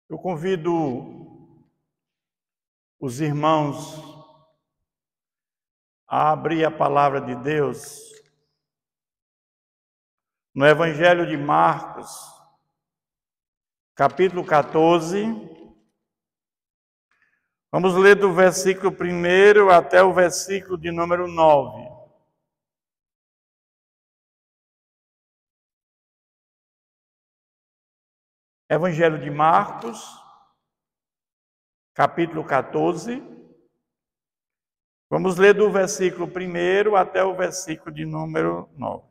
Eu convido os irmãos a abrir a palavra de Deus no Evangelho de Marcos, capítulo 14. Vamos ler do versículo 1 até o versículo de número 9. Evangelho de Marcos, capítulo 14. Vamos ler do versículo 1 até o versículo de número 9.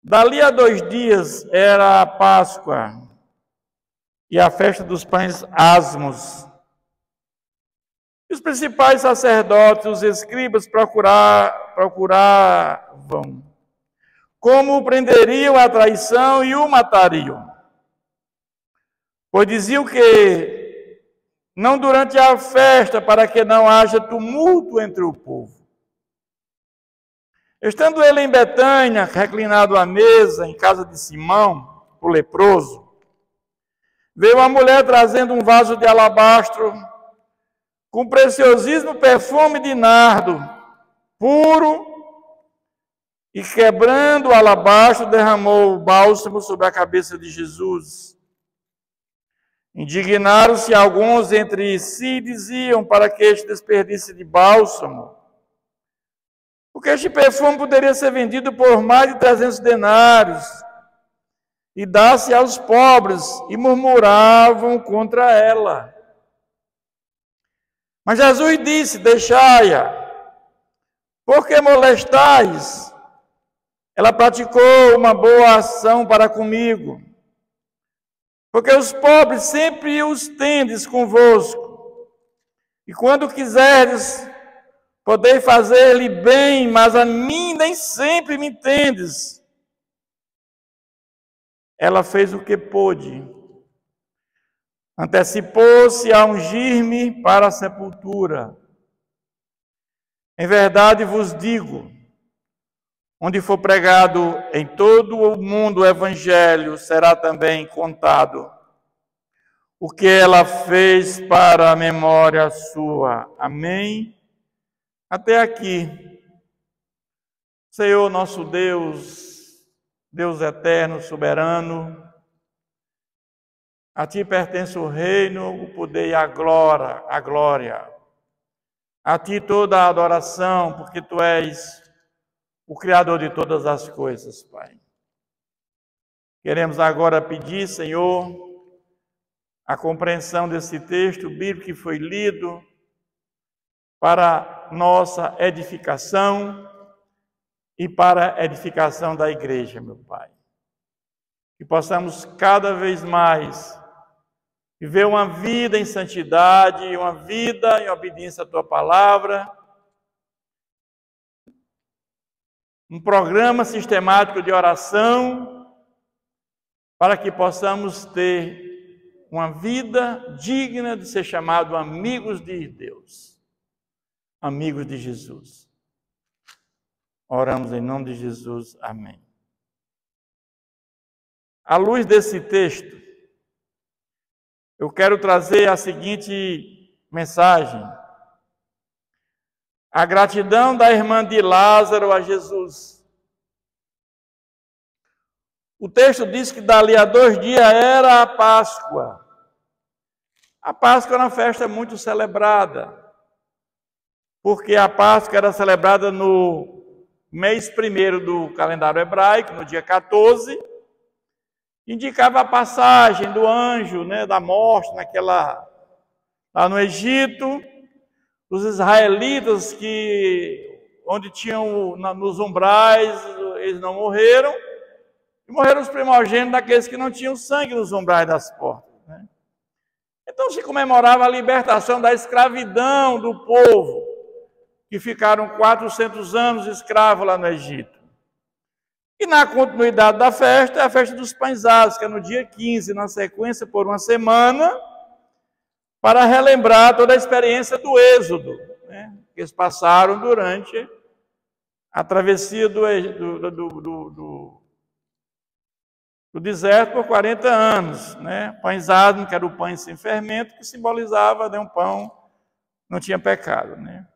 Dali a 2 dias era a Páscoa e a festa dos pães asmos. E os principais sacerdotes, os escribas, procuravam como o prenderiam à traição e o matariam. Pois diziam que não durante a festa, para que não haja tumulto entre o povo. Estando ele em Betânia, reclinado à mesa, em casa de Simão, o leproso, veio uma mulher trazendo um vaso de alabastro com preciosíssimo perfume de nardo, puro, e quebrando o alabastro, derramou o bálsamo sobre a cabeça de Jesus. Indignaram-se alguns entre si e diziam: para que este desperdício de bálsamo? Porque este perfume poderia ser vendido por mais de 300 denários e dar-se aos pobres, e murmuravam contra ela. Mas Jesus disse: deixai-a, por que molestais? Ela praticou uma boa ação para comigo, porque os pobres sempre os tendes convosco, e quando quiserdes, podeis fazer-lhe bem, mas a mim nem sempre me tendes. Ela fez o que pôde, antecipou-se a ungir-me para a sepultura. Em verdade vos digo, onde for pregado em todo o mundo o evangelho, será também contado o que ela fez para a memória sua. Amém? Até aqui. Senhor nosso Deus, Deus eterno, soberano, a Ti pertence o reino, o poder e a glória. A Ti toda a adoração, porque Tu és o Criador de todas as coisas, Pai. Queremos agora pedir, Senhor, a compreensão desse texto bíblico que foi lido para nossa edificação e para a edificação da igreja, meu Pai. Que possamos cada vez mais viver uma vida em santidade, uma vida em obediência à Tua palavra, um programa sistemático de oração, para que possamos ter uma vida digna de ser chamado amigos de Deus, amigos de Jesus. Oramos em nome de Jesus. Amém. À luz desse texto, eu quero trazer a seguinte mensagem: a gratidão da irmã de Lázaro a Jesus. O texto diz que dali a 2 dias era a Páscoa. A Páscoa era uma festa muito celebrada, porque a Páscoa era celebrada no mês 1º do calendário hebraico, no dia 14, indicava a passagem do anjo, da morte, lá no Egito. Os israelitas onde tinham nos umbrais, eles não morreram, e morreram os primogênitos daqueles que não tinham sangue nos umbrais das portas. Então se comemorava a libertação da escravidão do povo, que ficaram 400 anos escravos lá no Egito. E na continuidade da festa, é a festa dos pães asmos, que é no dia 15, na sequência por uma semana, para relembrar toda a experiência do Êxodo, que eles passaram durante a travessia no deserto por 40 anos, né? Pães ázimos, que era o pão sem fermento, que simbolizava, né, um pão que não tinha pecado, né?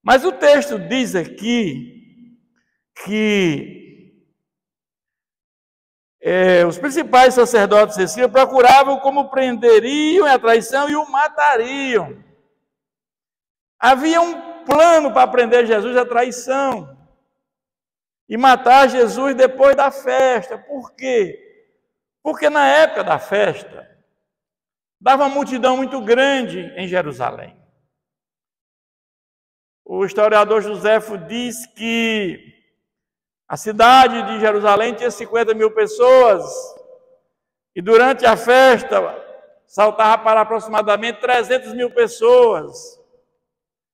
Mas o texto diz aqui que os principais sacerdotes escribas procuravam como prenderiam a traição e o matariam. Havia um plano para prender Jesus à traição e matar Jesus depois da festa. Por quê? Porque na época da festa, dava uma multidão muito grande em Jerusalém. O historiador Joséfo diz que a cidade de Jerusalém tinha 50 mil pessoas e durante a festa saltava para aproximadamente 300 mil pessoas.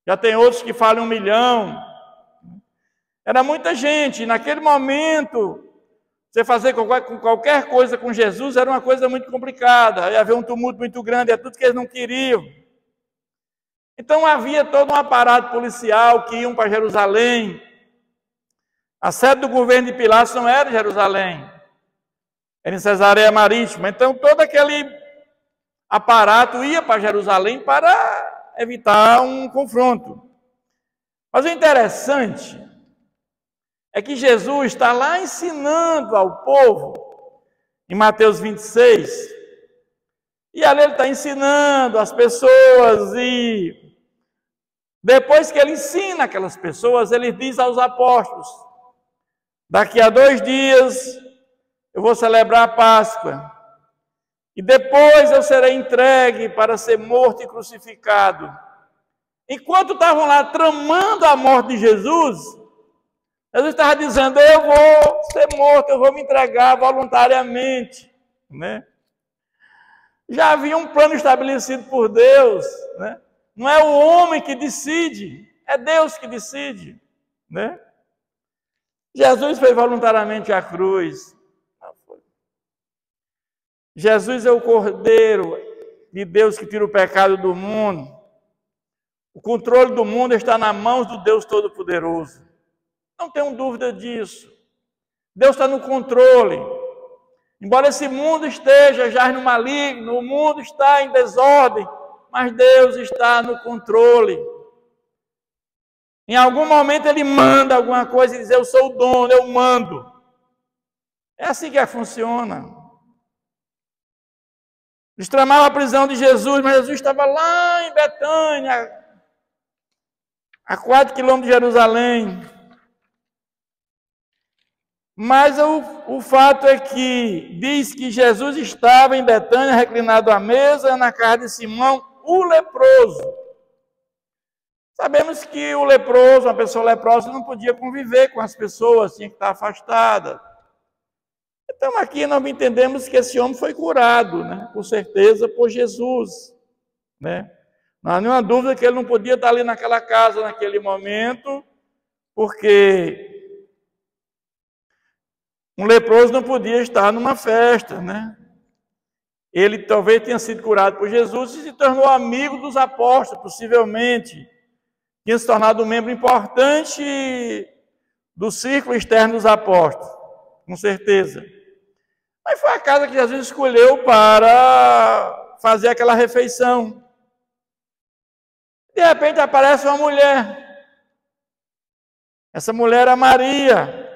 Já tem outros que falam 1 milhão. Era muita gente. Naquele momento, você fazer qualquer coisa com Jesus era uma coisa muito complicada. Ia haver um tumulto muito grande, é tudo que eles não queriam. Então havia todo um aparato policial que iam para Jerusalém. A sede do governo de Pilatos não era em Jerusalém, era em Cesareia Marítima. Então todo aquele aparato ia para Jerusalém para evitar um confronto. Mas o interessante é que Jesus está lá ensinando ao povo, em Mateus 26, e ali ele está ensinando as pessoas, e depois que ele ensina aquelas pessoas, ele diz aos apóstolos: daqui a 2 dias eu vou celebrar a Páscoa, e depois eu serei entregue para ser morto e crucificado. Enquanto estavam lá tramando a morte de Jesus, Jesus estava dizendo: eu vou ser morto, eu vou me entregar voluntariamente, né? Já havia um plano estabelecido por Deus, né? Não é o homem que decide, é Deus que decide, né? Jesus foi voluntariamente à cruz. Não foi. Jesus é o Cordeiro de Deus que tira o pecado do mundo. O controle do mundo está nas mãos do Deus Todo-Poderoso. Não tenham dúvida disso. Deus está no controle. Embora esse mundo esteja já no maligno, o mundo está em desordem, mas Deus está no controle. Em algum momento ele manda alguma coisa e diz: eu sou o dono, eu mando. É assim que funciona. Eles tramavam a prisão de Jesus, mas Jesus estava lá em Betânia, a 4 quilômetros de Jerusalém. Mas o fato é que diz que Jesus estava em Betânia, reclinado à mesa, na casa de Simão, o leproso. Sabemos que o leproso, uma pessoa leprosa, não podia conviver com as pessoas, tinha que estar afastada. Então aqui nós entendemos que esse homem foi curado, né? Com certeza por Jesus, né? Não há nenhuma dúvida que ele não podia estar ali naquela casa naquele momento, porque um leproso não podia estar numa festa, né? Ele talvez tenha sido curado por Jesus e se tornou amigo dos apóstolos, possivelmente. Tinha se tornado um membro importante do círculo externo dos apóstolos, com certeza. Mas foi a casa que Jesus escolheu para fazer aquela refeição. De repente aparece uma mulher. Essa mulher era Maria,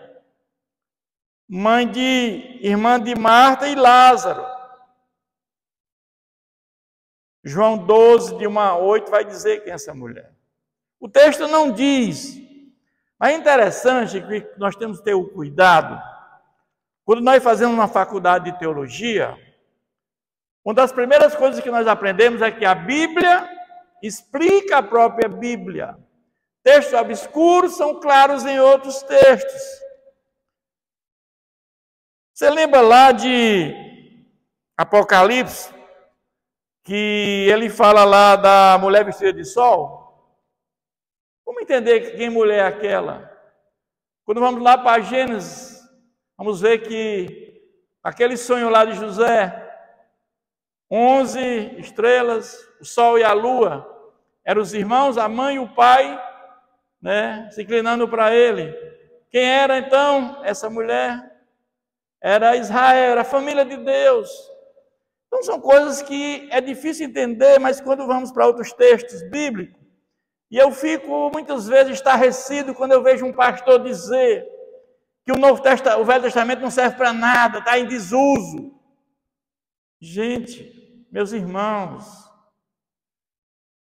irmã de Marta e Lázaro. João 12, de 1 a 8, vai dizer quem é essa mulher. O texto não diz, mas é interessante que nós temos que ter o cuidado. Quando nós fazemos uma faculdade de teologia, uma das primeiras coisas que nós aprendemos é que a Bíblia explica a própria Bíblia. Textos obscuros são claros em outros textos. Você lembra lá de Apocalipse, que ele fala lá da mulher vestida de sol? Vamos entender quem mulher é aquela? Quando vamos lá para Gênesis, vamos ver que aquele sonho lá de José, 11 estrelas, o sol e a lua, eram os irmãos, a mãe e o pai, né, se inclinando para ele. Quem era então essa mulher? era Israel, era a família de Deus. Então são coisas que é difícil entender, mas quando vamos para outros textos bíblicos, e eu fico muitas vezes estarrecido quando eu vejo um pastor dizer que o Velho Testamento não serve para nada, está em desuso. Gente, meus irmãos,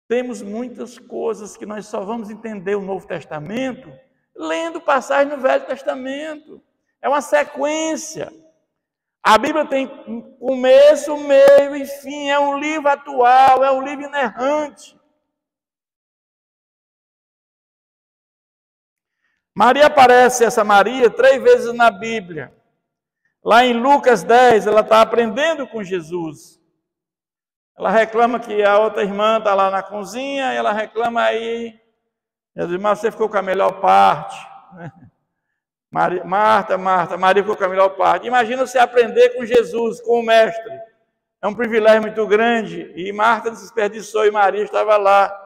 temos muitas coisas que nós só vamos entender o Novo Testamento lendo passagens no Velho Testamento. É uma sequência. A Bíblia tem começo, meio e fim. É um livro atual, é um livro inerrante. Maria aparece, essa Maria, 3 vezes na Bíblia. Lá em Lucas 10, ela está aprendendo com Jesus. Ela reclama que a outra irmã está lá na cozinha, e ela reclama aí. Jesus, mas você ficou com a melhor parte. Marta, Maria ficou com a melhor parte. Imagina você aprender com Jesus, com o Mestre. É um privilégio muito grande. E Marta desperdiçou e Maria estava lá.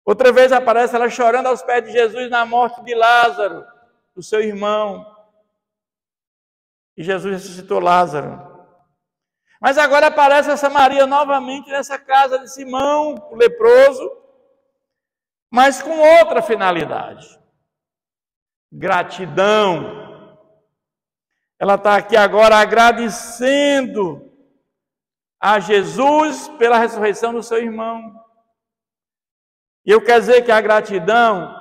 Outra vez aparece ela chorando aos pés de Jesus na morte de Lázaro, do seu irmão. E Jesus ressuscitou Lázaro. Mas agora aparece essa Maria novamente nessa casa de Simão, o leproso, mas com outra finalidade. Gratidão. Ela está aqui agora agradecendo a Jesus pela ressurreição do seu irmão. E eu quero dizer que a gratidão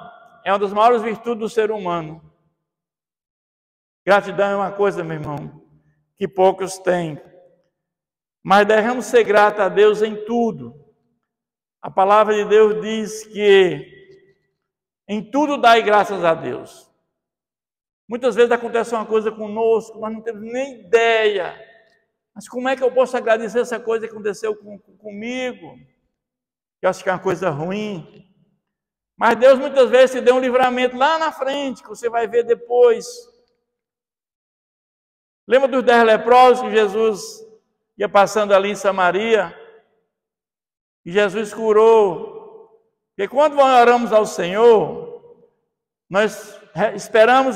é uma das maiores virtudes do ser humano. Gratidão é uma coisa, meu irmão, que poucos têm. Mas devemos ser gratos a Deus em tudo. A palavra de Deus diz que em tudo dai graças a Deus. Muitas vezes acontece uma coisa conosco, nós não temos nem ideia. Mas como é que eu posso agradecer essa coisa que aconteceu comigo? Eu acho que é uma coisa ruim. Mas Deus muitas vezes te deu um livramento lá na frente, que você vai ver depois. Lembra dos 10 leprosos que Jesus ia passando ali em Samaria? E Jesus curou. Porque quando oramos ao Senhor, nós esperamos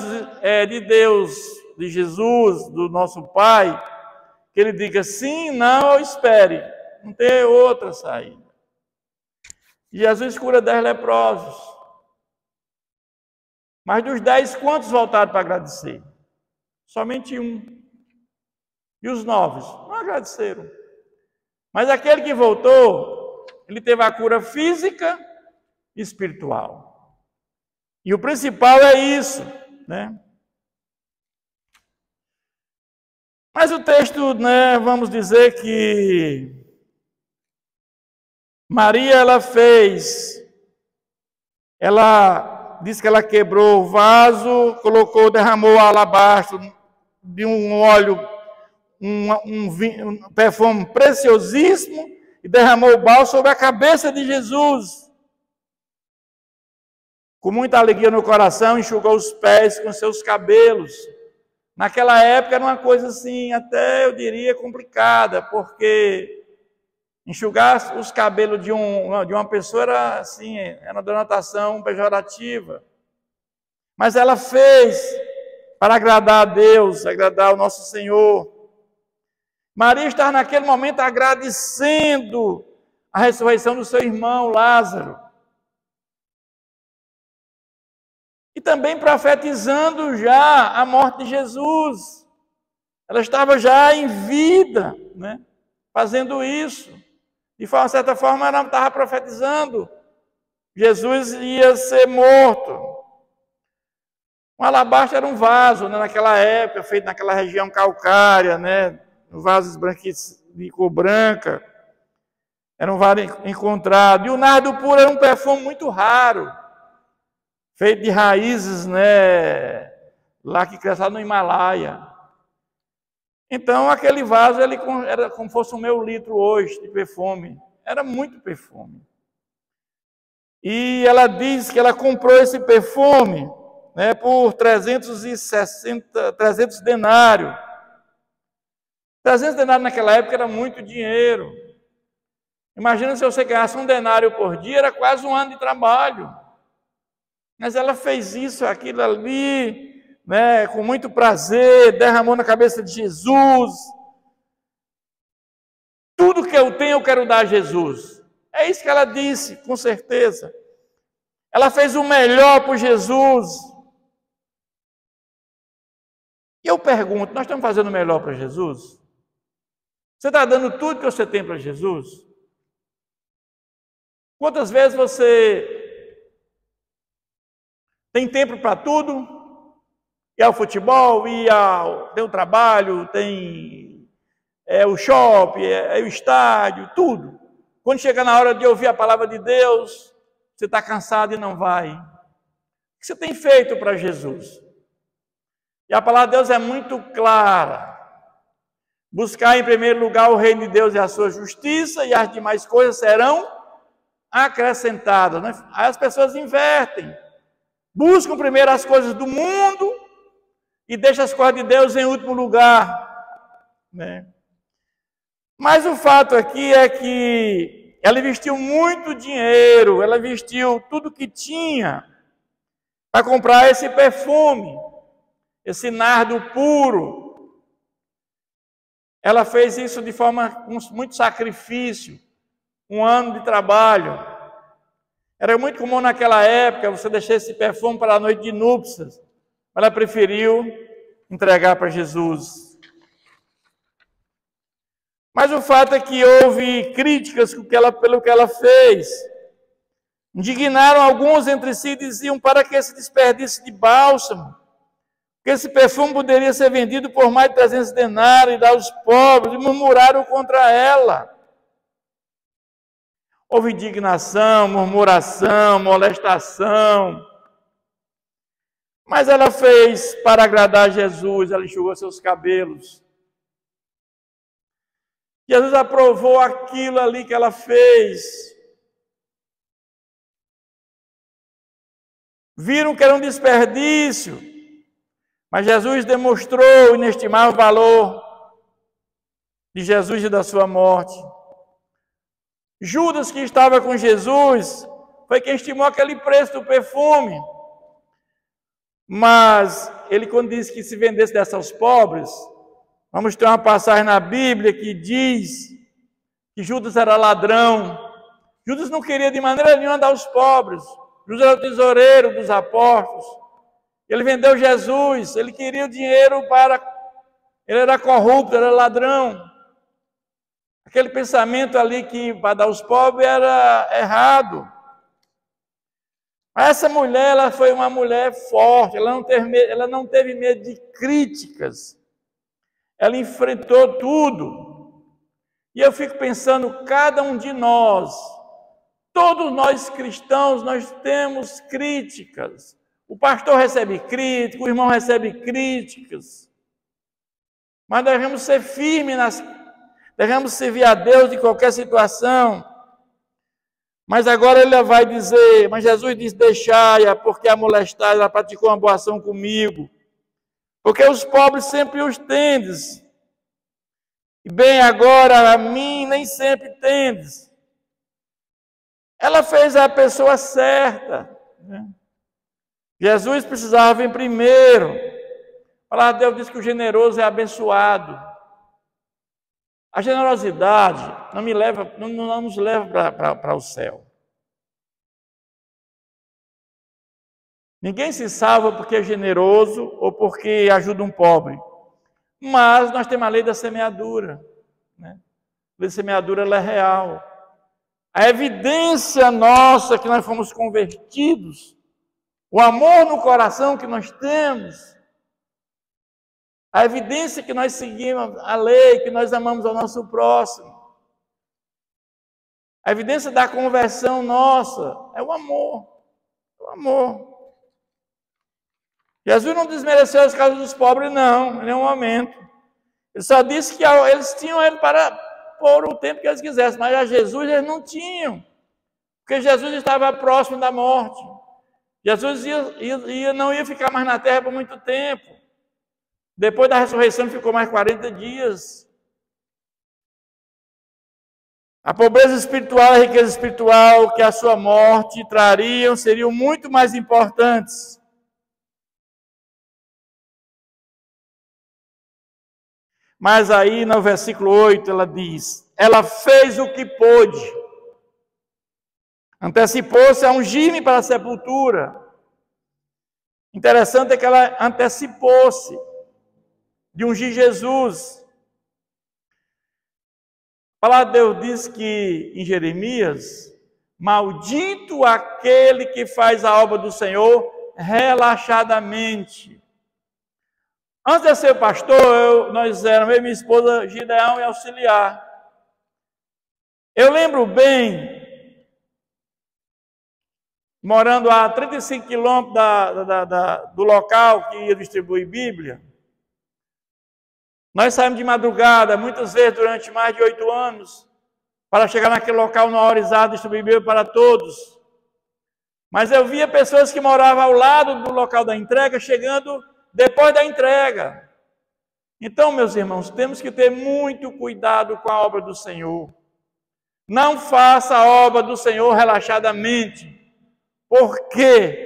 de Deus, de Jesus, do nosso Pai, que Ele diga sim, não ou espere. Não tem outra saída. E Jesus cura 10 leprosos. Mas dos 10, quantos voltaram para agradecer? Somente 1. E os 9 não agradeceram. Mas aquele que voltou, ele teve a cura física e espiritual. E o principal é isso, né? Mas o texto, né, vamos dizer que Maria, ela disse que ela quebrou o vaso, derramou o alabastro de um óleo, um perfume preciosíssimo, e derramou o bálsamo sobre a cabeça de Jesus. Com muita alegria no coração, enxugou os pés com seus cabelos. Naquela época era uma coisa assim, até eu diria complicada, porque enxugar os cabelos de uma pessoa era assim, era uma denotação pejorativa. Mas ela fez para agradar a Deus, agradar ao nosso Senhor. Maria estava naquele momento agradecendo a ressurreição do seu irmão Lázaro. E também profetizando já a morte de Jesus. Ela estava já em vida, né, fazendo isso. De certa forma, ela estava profetizando. Jesus ia ser morto. Um alabastro era um vaso, né, naquela época, feito naquela região calcária, né, vasos branquitos de cor branca. Era um vaso encontrado. E o nardo puro era um perfume muito raro, feito de raízes, né, lá que crescem no Himalaia. Então, aquele vaso ele era como se fosse o meu litro hoje de perfume. Era muito perfume. E ela diz que ela comprou esse perfume, né, por 300 denários. 300 denários naquela época era muito dinheiro. Imagina se você ganhasse 1 denário por dia, era quase 1 ano de trabalho. Mas ela fez isso, aquilo ali, né, com muito prazer, derramou na cabeça de Jesus. Tudo que eu tenho eu quero dar a Jesus. É isso que ela disse, com certeza. Ela fez o melhor por Jesus. E eu pergunto, nós estamos fazendo o melhor para Jesus? Você está dando tudo que você tem para Jesus? Quantas vezes você tem tempo para tudo? E ao futebol, tem o trabalho, tem o shopping, o estádio, tudo. Quando chega na hora de ouvir a palavra de Deus, você está cansado e não vai. O que você tem feito para Jesus? E a palavra de Deus é muito clara. Buscar em primeiro lugar o reino de Deus e a sua justiça, e as demais coisas serão acrescentadas. Né? Aí as pessoas invertem. Buscam primeiro as coisas do mundo e deixam as coisas de Deus em último lugar. Né? Mas o fato aqui é que ela investiu muito dinheiro, ela investiu tudo que tinha para comprar esse perfume, esse nardo puro. Ela fez isso de forma com muito sacrifício, 1 ano de trabalho. Era muito comum naquela época você deixar esse perfume para a noite de núpcias. Ela preferiu entregar para Jesus. Mas o fato é que houve críticas pelo que ela fez. Indignaram alguns entre si e diziam: para que esse desperdício de bálsamo? Que esse perfume poderia ser vendido por mais de 300 denários e dar aos pobres, e murmuraram contra ela. Houve indignação, murmuração, molestação. Mas ela fez para agradar Jesus, ela enxugou seus cabelos. Jesus aprovou aquilo ali que ela fez. Viram que era um desperdício. Mas Jesus demonstrou o inestimável valor de Jesus e da sua morte. Judas, que estava com Jesus, foi quem estimou aquele preço do perfume. Mas ele, quando disse que se vendesse dessa aos pobres, vamos ter uma passagem na Bíblia que diz que Judas era ladrão. Judas não queria de maneira nenhuma dar aos pobres. Judas era o tesoureiro dos apóstolos. Ele vendeu Jesus, ele queria o dinheiro para... Ele era corrupto, era ladrão. Aquele pensamento ali que para dar aos pobres era errado. Mas essa mulher, ela foi uma mulher forte, ela não teve medo de críticas. Ela enfrentou tudo. E eu fico pensando, cada um de nós, todos nós cristãos, nós temos críticas. O pastor recebe críticas, o irmão recebe críticas. Mas devemos ser firmes, devemos servir a Deus em qualquer situação. Mas agora ele vai dizer, mas Jesus diz: deixai-a, porque a molestar, ela praticou uma boa ação comigo. Porque os pobres sempre os tendes. E bem, agora a mim nem sempre tendes. Ela fez a pessoa certa, né? Jesus precisava vir primeiro. A palavra de Deus diz que o generoso é abençoado. A generosidade não nos leva para o céu. Ninguém se salva porque é generoso ou porque ajuda um pobre. Mas nós temos a lei da semeadura, né? A lei da semeadura, ela é real. A evidência nossa que nós fomos convertidos, o amor no coração que nós temos, a evidência que nós seguimos a lei, que nós amamos ao nosso próximo, a evidência da conversão nossa é o amor. O amor. Jesus não desmereceu as causas dos pobres, não, em nenhum momento. Ele só disse que eles tinham ele para pôr o tempo que eles quisessem, mas a Jesus eles não tinham, porque Jesus estava próximo da morte. Jesus não ia ficar mais na terra por muito tempo. Depois da ressurreição ficou mais 40 dias. A pobreza espiritual e a riqueza espiritual que a sua morte trariam seriam muito mais importantes Mas aí no versículo 8 ela diz: ela fez o que pôde. Antecipou-se a ungir-me para a sepultura. Interessante é que ela antecipou-se de ungir Jesus. A palavra de Deus diz que em Jeremias: maldito aquele que faz a obra do Senhor relaxadamente. Antes de ser pastor, nós éramos, eu e minha esposa, Gideão e auxiliar. Eu lembro bem, morando a 35 quilômetros do local que ia distribuir Bíblia, nós saímos de madrugada, muitas vezes durante mais de 8 anos, para chegar naquele local na hora exata, distribuir Bíblia para todos. Mas eu via pessoas que moravam ao lado do local da entrega, chegando depois da entrega. Então, meus irmãos, temos que ter muito cuidado com a obra do Senhor. Não faça a obra do Senhor relaxadamente, porque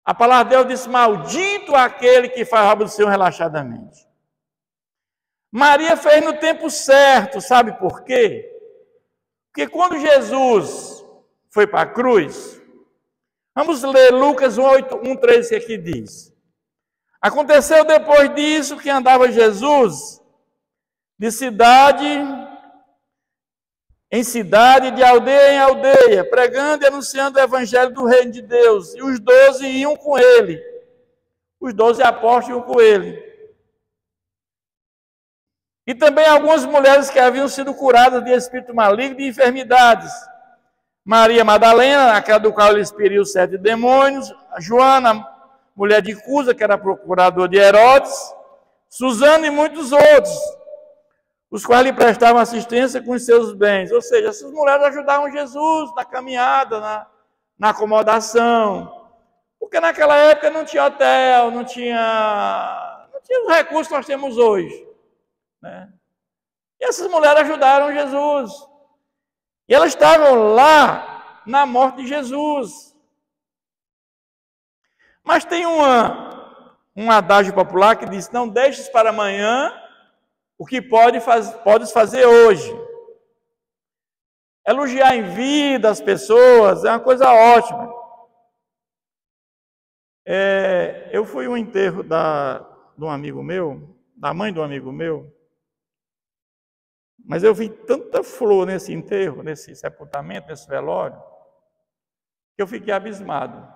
a palavra de Deus diz: maldito aquele que faz a obra do Senhor relaxadamente. Maria fez no tempo certo, sabe por quê? Porque quando Jesus foi para a cruz, vamos ler Lucas 1:13, que aqui diz: aconteceu depois disso que andava Jesus de cidade em cidade, de aldeia em aldeia, pregando e anunciando o evangelho do reino de Deus. E os 12 iam com ele. Os 12 apóstolos iam com ele. E também algumas mulheres que haviam sido curadas de espírito maligno e de enfermidades. Maria Madalena, aquela do qual ele expeliu 7 demônios. A Joana, mulher de Cusa, que era procurador de Herodes. Susana e muitos outros, os quais lhe prestavam assistência com os seus bens. Ou seja, essas mulheres ajudavam Jesus na caminhada, na acomodação. Porque naquela época não tinha hotel, não tinha os recursos que nós temos hoje, né? E essas mulheres ajudaram Jesus. E elas estavam lá na morte de Jesus. Mas tem um adágio popular que diz: não deixes para amanhã o que podes fazer hoje. Elogiar em vida as pessoas é uma coisa ótima. Eu fui um enterro de um amigo meu, da mãe de um amigo meu, mas eu vi tanta flor nesse enterro, nesse sepultamento, nesse velório, que eu fiquei abismado.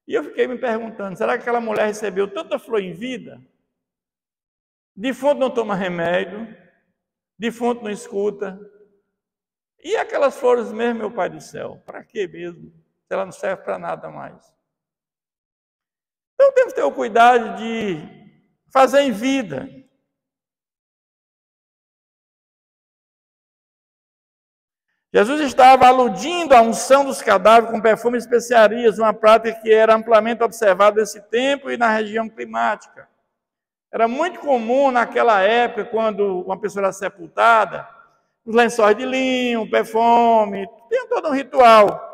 E eu fiquei me perguntando: será que aquela mulher recebeu tanta flor em vida? Defunto não toma remédio, defunto não escuta. E aquelas flores mesmo, meu Pai do céu? Para quê mesmo? Se ela não serve para nada mais. Então temos que ter o cuidado de fazer em vida. Jesus estava aludindo à unção dos cadáveres com perfume e especiarias, uma prática que era amplamente observada nesse tempo e na região climática. Era muito comum naquela época, quando uma pessoa era sepultada, os lençóis de linho, perfume, tinha todo um ritual.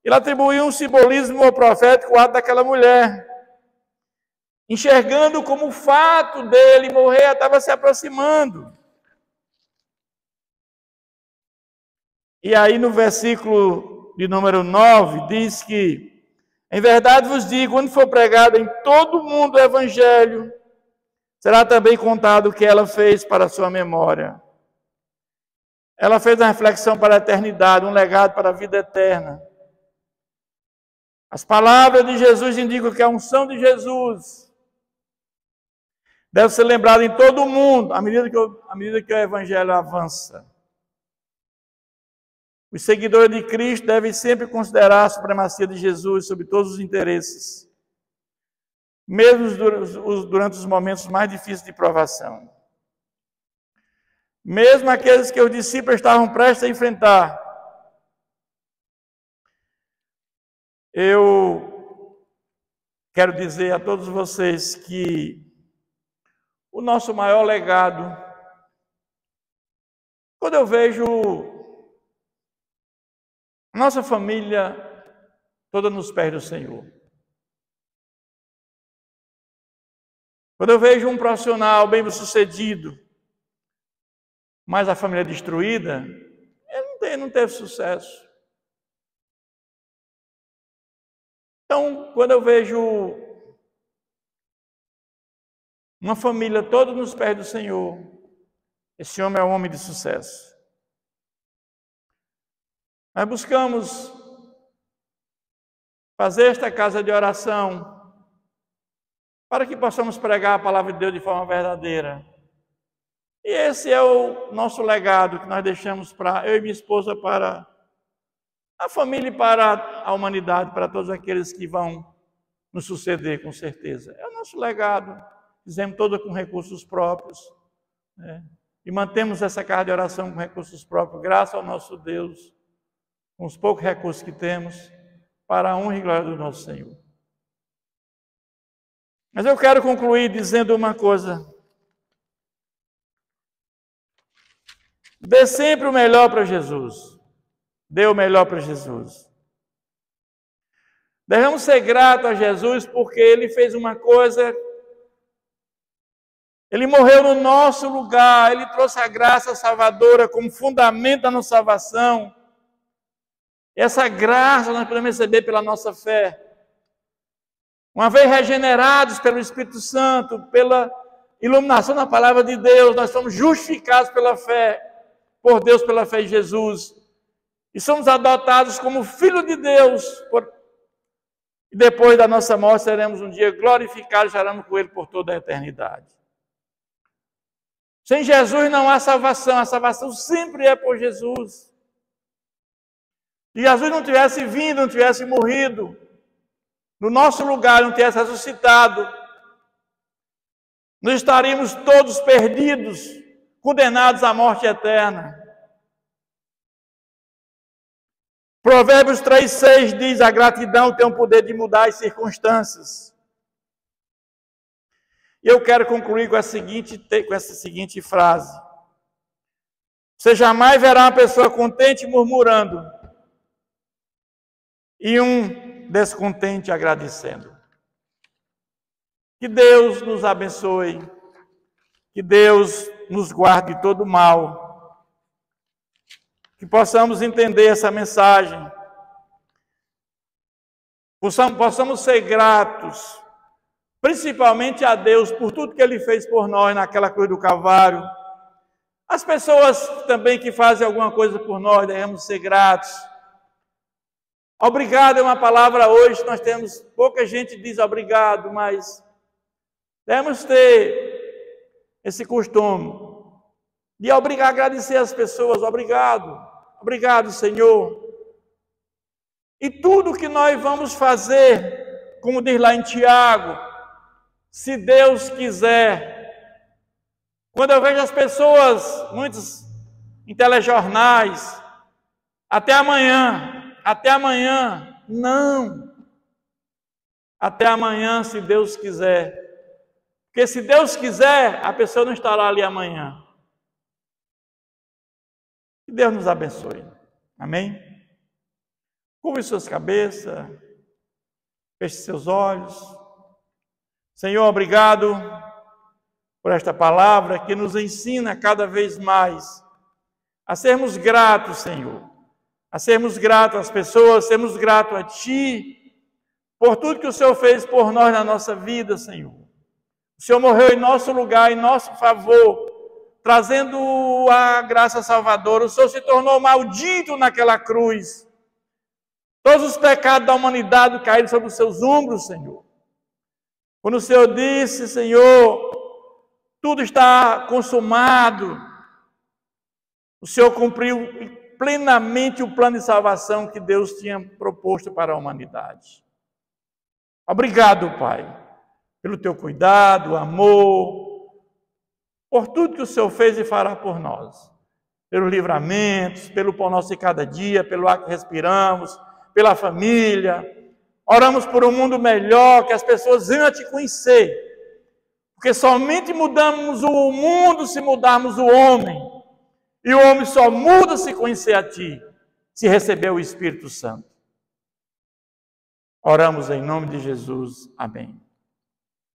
Ele atribuía um simbolismo profético ao ato daquela mulher, enxergando como o fato dele morrer estava se aproximando. E aí no versículo de número 9, diz que: em verdade vos digo, quando for pregado em todo o mundo o evangelho, será também contado o que ela fez para a sua memória. Ela fez uma reflexão para a eternidade, um legado para a vida eterna. As palavras de Jesus indicam que a unção de Jesus deve ser lembrada em todo o mundo, à medida que o evangelho avança. Os seguidores de Cristo devem sempre considerar a supremacia de Jesus sobre todos os interesses, mesmo durante os momentos mais difíceis de provação. Mesmo aqueles que os discípulos estavam prestes a enfrentar. Eu quero dizer a todos vocês que o nosso maior legado, quando eu vejo a nossa família toda nos pés do Senhor, Quando eu vejo um profissional bem-sucedido, mas a família destruída, ele não teve sucesso. Então, quando eu vejo uma família toda nos pés do Senhor, esse homem é um homem de sucesso. Nós buscamos fazer esta casa de oração para que possamos pregar a palavra de Deus de forma verdadeira. E esse é o nosso legado que nós deixamos para eu e minha esposa, para a família e para a humanidade, para todos aqueles que vão nos suceder, com certeza. É o nosso legado. Fizemos todo com recursos próprios, né? E mantemos essa casa de oração com recursos próprios, graças ao nosso Deus, com os poucos recursos que temos, para a honra e glória do nosso Senhor. Mas eu quero concluir dizendo uma coisa. Dê sempre o melhor para Jesus. Dê o melhor para Jesus. Devemos ser gratos a Jesus porque Ele fez uma coisa. Ele morreu no nosso lugar. Ele trouxe a graça salvadora como fundamento da nossa salvação. Essa graça nós podemos receber pela nossa fé. Uma vez regenerados pelo Espírito Santo, pela iluminação da palavra de Deus, nós somos justificados pela fé, por Deus, pela fé em Jesus. E somos adotados como filhos de Deus. E depois da nossa morte seremos um dia glorificados, estaremos com Ele por toda a eternidade. Sem Jesus não há salvação, a salvação sempre é por Jesus. Se Jesus não tivesse vindo, não tivesse morrido, no nosso lugar, não tivesse ressuscitado, nós estaríamos todos perdidos, condenados à morte eterna. Provérbios 3,6 diz: a gratidão tem o poder de mudar as circunstâncias. E eu quero concluir com essa seguinte frase: você jamais verá uma pessoa contente murmurando e um descontente agradecendo. Que Deus nos abençoe, que Deus nos guarde de todo mal, que possamos entender essa mensagem, possamos ser gratos, principalmente a Deus por tudo que Ele fez por nós naquela cruz do Calvário. As pessoas também que fazem alguma coisa por nós, devemos ser gratos. Obrigado é uma palavra hoje, nós temos, pouca gente diz obrigado, mas devemos ter esse costume de agradecer as pessoas. Obrigado, Senhor. E tudo que nós vamos fazer, como diz lá em Tiago, se Deus quiser. Quando eu vejo as pessoas, muitos em telejornais, até amanhã, não. Até amanhã, se Deus quiser. Porque se Deus quiser, a pessoa não estará ali amanhã. Que Deus nos abençoe. Amém? Curve suas cabeças, feche seus olhos. Senhor, obrigado por esta palavra que nos ensina cada vez mais a sermos gratos, Senhor. A sermos gratos às pessoas, sermos gratos a Ti, por tudo que o Senhor fez por nós na nossa vida, Senhor. O Senhor morreu em nosso lugar, em nosso favor, trazendo a graça salvadora. O Senhor se tornou maldito naquela cruz. Todos os pecados da humanidade caíram sobre os seus ombros, Senhor. Quando o Senhor disse, Senhor, tudo está consumado, o Senhor cumpriu plenamente o plano de salvação que Deus tinha proposto para a humanidade. Obrigado, Pai, pelo Teu cuidado, amor, por tudo que o Senhor fez e fará por nós. Pelos livramentos, pelo pão nosso de cada dia, pelo ar que respiramos, pela família. Oramos por um mundo melhor, que as pessoas venham a Te conhecer. Porque somente mudamos o mundo se mudarmos o homem. E o homem só muda se conhecer a Ti, se receber o Espírito Santo. Oramos em nome de Jesus. Amém.